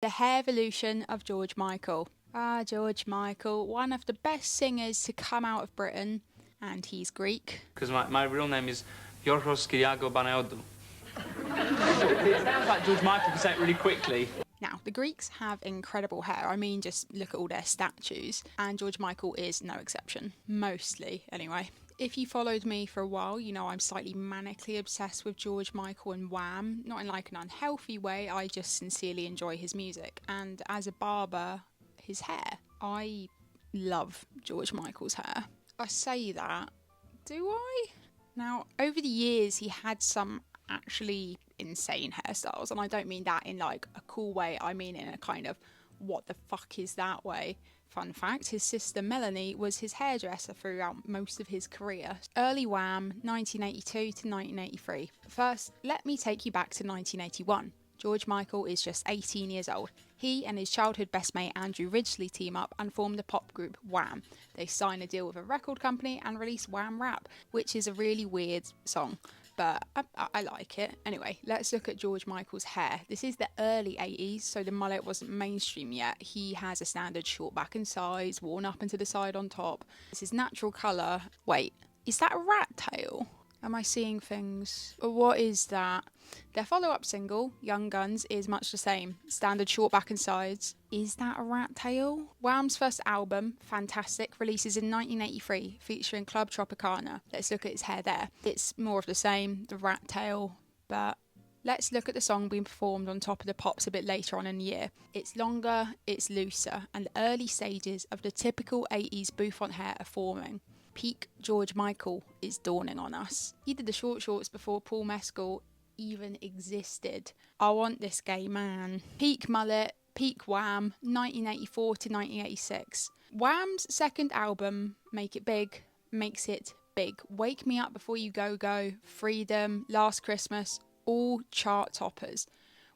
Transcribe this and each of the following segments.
The hairvolution of George Michael. Ah, George Michael, one of the best singers to come out of Britain, and he's Greek. Because my real name is Yorgos Kyriago Banayotou. It sounds like George Michael can say it really quickly. Now, the Greeks have incredible hair. I mean, just look at all their statues, and George Michael is no exception. Mostly, anyway. If you followed me for a while, you know I'm slightly manically obsessed with George Michael and Wham. Not in like an unhealthy way, I just sincerely enjoy his music. And as a barber, his hair. I love George Michael's hair. I say that, do I? Now, over the years, he had some actually insane hairstyles, and I don't mean that in like a cool way, I mean in a kind of what the fuck is that way. Fun fact, his sister Melanie was his hairdresser throughout most of his career. Early Wham, 1982 to 1983. First, let me take you back to 1981. George Michael is just 18 years old. He and his childhood best mate Andrew Ridgeley team up and form the pop group Wham. They sign a deal with a record company and release Wham Rap, which is a really weird song, but I like it. Anyway, let's look at George Michael's hair. This is the early 80s, so the mullet wasn't mainstream yet. He has a standard short back and sides, worn up into the side on top. This is natural colour. Wait, is that a rat tail? Am I seeing things? What is that? Their follow-up single, Young Guns, is much the same. Standard short back and sides. Is that a rat tail? Wham's first album, Fantastic, releases in 1983, featuring Club Tropicana. Let's look at his hair there. It's more of the same, the rat tail, but let's look at the song being performed on Top of the Pops a bit later on in the year. It's longer, it's looser, and the early stages of the typical 80s bouffant hair are forming. Peak George Michael is dawning on us. He did the short shorts before Paul Mescal even existed. I want this gay man. Peak mullet, peak Wham, 1984 to 1986. Wham's second album, Make It Big, makes it big. Wake Me Up Before You Go Go, Freedom, Last Christmas, all chart toppers.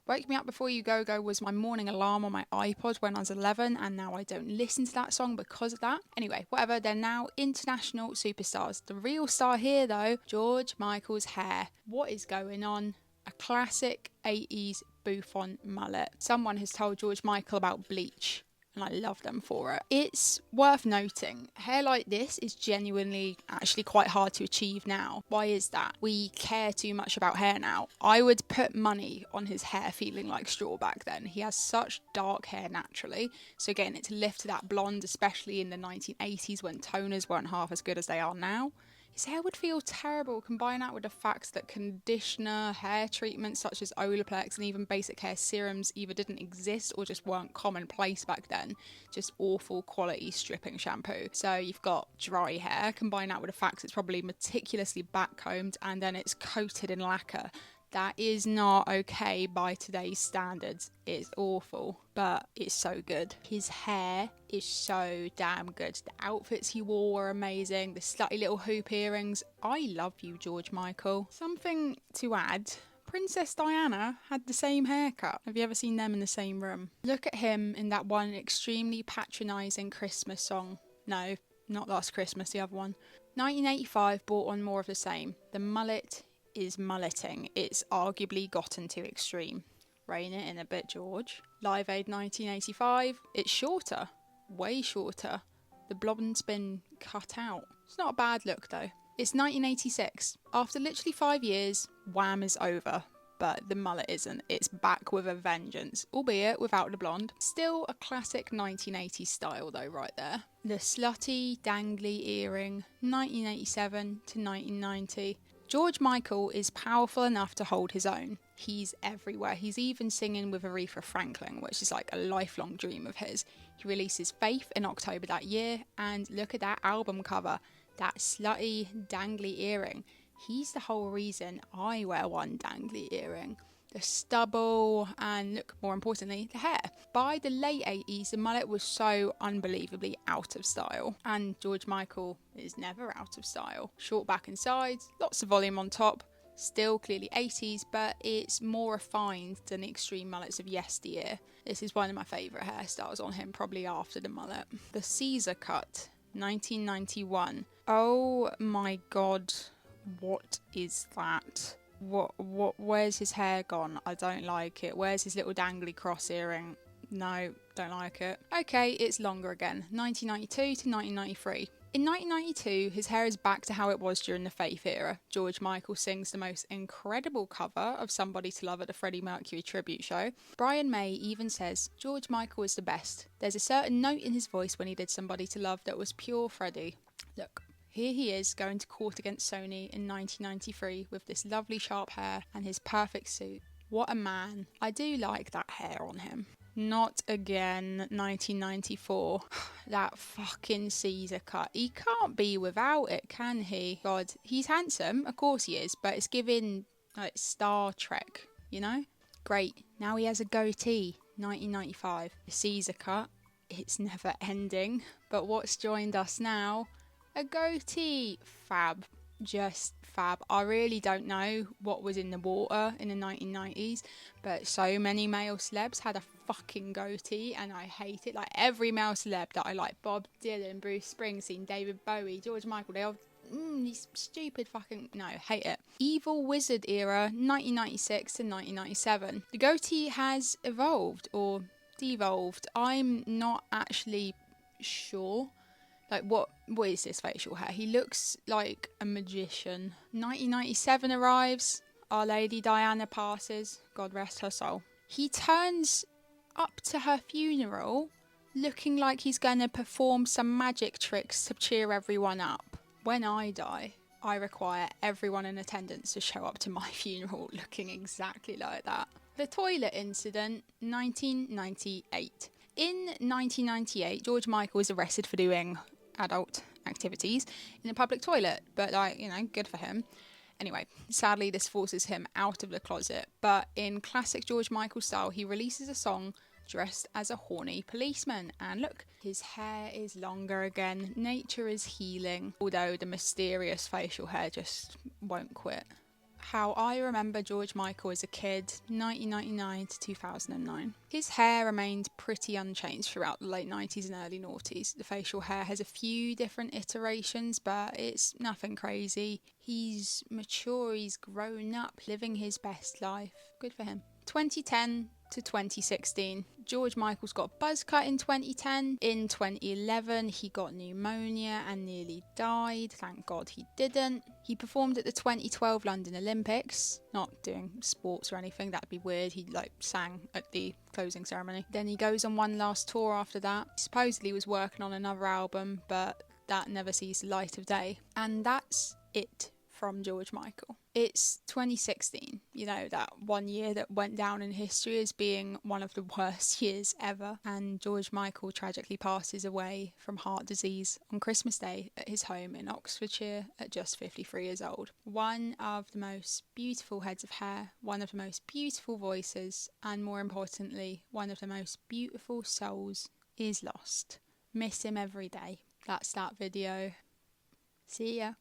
Wake Me Up Before You Go Go was my morning alarm on my iPod when I was 11, and now I don't listen to that song because of that. Anyway, whatever, they're now international superstars. The real star here though, George Michael's hair. What is going on? A classic 80s bouffant mullet. Someone has told George Michael about bleach, and I love them for it. It's worth noting, hair like this is genuinely actually quite hard to achieve now. Why is that? We care too much about hair now. I would put money on his hair feeling like straw back then. He has such dark hair naturally, so getting it to lift to that blonde, especially in the 1980s when toners weren't half as good as they are now, his hair would feel terrible. Combine that with the fact that conditioner, hair treatments such as Olaplex and even basic hair serums either didn't exist or just weren't commonplace back then. Just awful quality stripping shampoo. So you've got dry hair, combine that with the fact it's probably meticulously backcombed and then it's coated in lacquer. That is not okay by today's standards. It's awful, but it's so good. His hair is so damn good. The outfits he wore were amazing. The slutty little hoop earrings. I love you, George Michael. Something to add. Princess Diana had the same haircut. Have you ever seen them in the same room? Look at him in that one extremely patronising Christmas song. No, not Last Christmas, the other one. 1985 brought on more of the same. The mullet is mulleting. It's arguably gotten to extreme. Rein it in a bit, George. Live Aid 1985, it's shorter, way shorter. The blond's been cut out. It's not a bad look though. It's 1986. After literally 5 years, Wham is over, but the mullet isn't. It's back with a vengeance, albeit without the blonde. Still a classic 1980s style though right there. The slutty, dangly earring, 1987 to 1990. George Michael is powerful enough to hold his own. He's everywhere. He's even singing with Aretha Franklin, which is like a lifelong dream of his. He releases Faith in October that year, and look at that album cover. That slutty, dangly earring. He's the whole reason I wear one dangly earring. The stubble, and look, more importantly, the hair. By the late 80s, the mullet was so unbelievably out of style. And George Michael is never out of style. Short back and sides, lots of volume on top. Still clearly 80s, but it's more refined than the extreme mullets of yesteryear. This is one of my favourite hairstyles on him, probably after the mullet. The Caesar cut, 1991. Oh my god, what is that? Where's his hair gone? I don't like it. Where's his little dangly cross earring? No, don't like it. Okay, it's longer again. 1992 to 1993. In 1992, his hair is back to how it was during the Faith era. George Michael sings the most incredible cover of Somebody to Love at the Freddie Mercury tribute show. Brian May even says, George Michael is the best. There's a certain note in his voice when he did Somebody to Love that was pure Freddie. Look, here he is going to court against Sony in 1993 with this lovely sharp hair and his perfect suit. What a man. I do like that hair on him. Not again, 1994. That fucking Caesar cut. He can't be without it, can he? God, he's handsome, of course he is, but it's giving like Star Trek, you know? Great, now he has a goatee, 1995. The Caesar cut, it's never ending. But what's joined us now? A goatee. Fab. Just fab. I really don't know what was in the water in the 1990s, but so many male celebs had a fucking goatee and I hate it. Like every male celeb that I like, Bob Dylan, Bruce Springsteen, David Bowie, George Michael, they all these stupid fucking, no, hate it. Evil Wizard era, 1996 to 1997. The goatee has evolved or devolved. I'm not actually sure. Like, what is this facial hair? He looks like a magician. 1997 arrives. Our Lady Diana passes. God rest her soul. He turns up to her funeral looking like he's going to perform some magic tricks to cheer everyone up. When I die, I require everyone in attendance to show up to my funeral looking exactly like that. The toilet incident, 1998. In 1998, George Michael was arrested for doing adult activities in a public toilet, but like, you know, good for him. Anyway, sadly this forces him out of the closet, but in classic George Michael style, he releases a song dressed as a horny policeman, and look, his hair is longer again. Nature is healing, although the mysterious facial hair just won't quit. How I remember George Michael as a kid, 1999 to 2009. His hair remained pretty unchanged throughout the late 90s and early noughties. The facial hair has a few different iterations, but it's nothing crazy. He's mature, he's grown up, living his best life. Good for him. 2010 to 2016. George Michael's got a buzz cut in 2010. In 2011, he got pneumonia and nearly died. Thank God he didn't. He performed at the 2012 London Olympics. Not doing sports or anything, that'd be weird. He sang at the closing ceremony. Then he goes on one last tour after that. He supposedly was working on another album, but that never sees the light of day. And that's it from George Michael. It's 2016, you know, that one year that went down in history as being one of the worst years ever, and George Michael tragically passes away from heart disease on Christmas Day at his home in Oxfordshire at just 53 years old. One of the most beautiful heads of hair, one of the most beautiful voices, and more importantly, one of the most beautiful souls is lost. Miss him every day. That's that video. See ya.